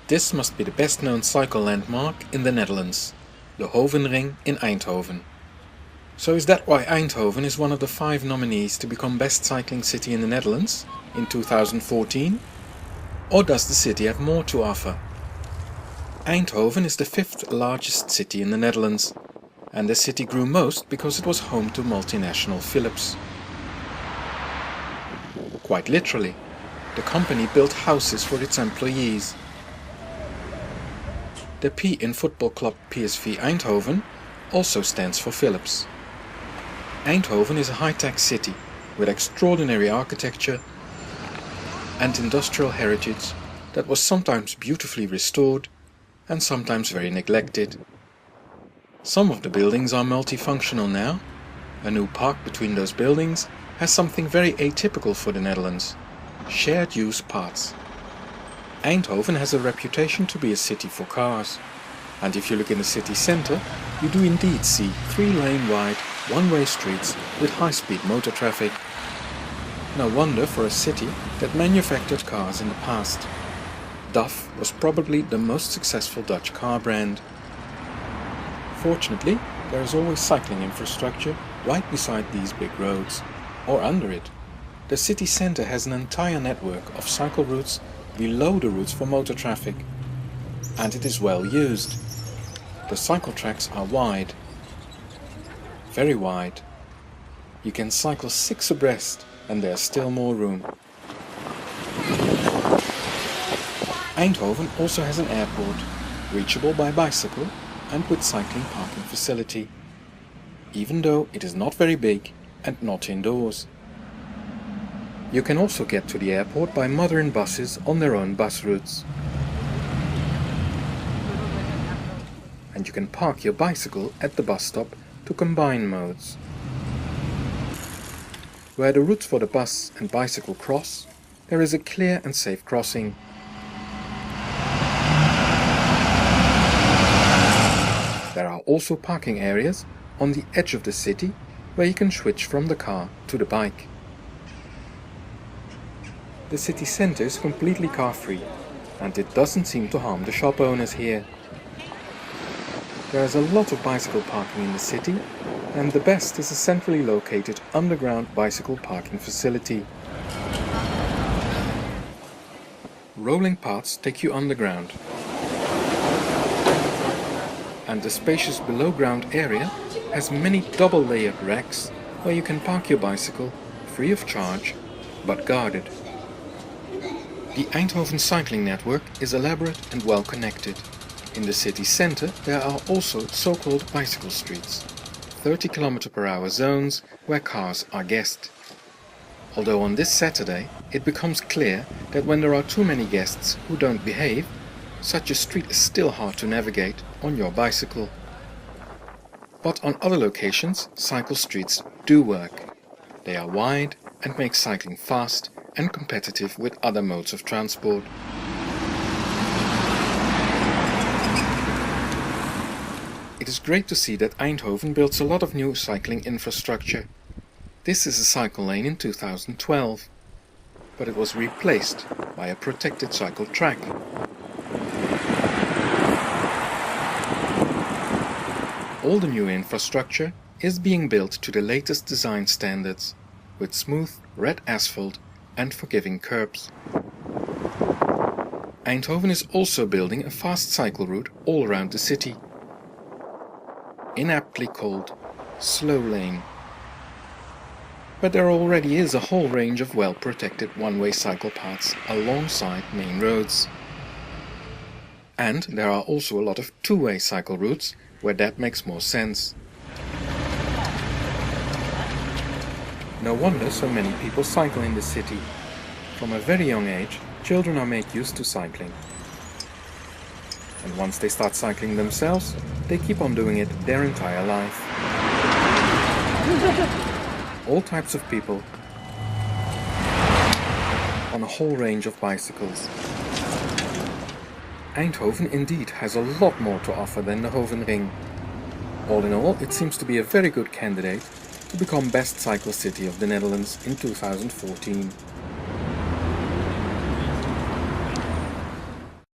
This must be the best known cycle landmark in the Netherlands, the Hovenring in Eindhoven. So is that why Eindhoven is one of the 5 nominees to become best cycling city in the Netherlands in 2014? Or does the city have more to offer? Eindhoven is the 5th largest city in the Netherlands, and the city grew most because it was home to multinational Philips. Quite literally, the company built houses for its employees. The P in football club PSV Eindhoven also stands for Philips. Eindhoven is a high-tech city with extraordinary architecture and industrial heritage that was sometimes beautifully restored and sometimes very neglected. Some of the buildings are multifunctional now. A new park between those buildings has something very atypical for the Netherlands: shared use paths. Eindhoven has a reputation to be a city for cars, and if you look in the city centre, you do indeed see 3-lane wide, one-way streets with high-speed motor traffic. No wonder for a city that manufactured cars in the past. DAF was probably the most successful Dutch car brand. Fortunately, there is always cycling infrastructure right beside these big roads, or under it. The city centre has an entire network of cycle routes below the routes for motor traffic, and it is well used. The cycle tracks are wide, very wide. You can cycle 6 abreast, and there's still more room. Eindhoven also has an airport, reachable by bicycle and with cycling parking facility, even though it is not very big and not indoors. You can also get to the airport by modern buses on their own bus routes. And you can park your bicycle at the bus stop to combine modes. Where the routes for the bus and bicycle cross, there is a clear and safe crossing. There are also parking areas on the edge of the city where you can switch from the car to the bike. The city centre is completely car-free, and it doesn't seem to harm the shop owners here. There is a lot of bicycle parking in the city, and the best is a centrally located underground bicycle parking facility. Rolling paths take you underground, and the spacious below-ground area has many double-layered racks where you can park your bicycle free of charge, but guarded. The Eindhoven cycling network is elaborate and well connected. In the city centre there are also so-called bicycle streets, 30 km/h zones where cars are guests. Although on this Saturday it becomes clear that when there are too many guests who don't behave, such a street is still hard to navigate on your bicycle. But on other locations cycle streets do work. They are wide and make cycling fast and competitive with other modes of transport. It is great to see that Eindhoven builds a lot of new cycling infrastructure. This is a cycle lane in 2012, but it was replaced by a protected cycle track. All the new infrastructure is being built to the latest design standards, with smooth red asphalt and forgiving curbs. Eindhoven is also building a fast cycle route all around the city, inaptly called Slow Lane. But there already is a whole range of well-protected one-way cycle paths alongside main roads. And there are also a lot of two-way cycle routes where that makes more sense. No wonder so many people cycle in the city. From a very young age, children are made used to cycling. And once they start cycling themselves, they keep on doing it their entire life. All types of people, on a whole range of bicycles. Eindhoven indeed has a lot more to offer than the Hovenring. All in all, it seems to be a very good candidate to become best cycle city of the Netherlands in 2014.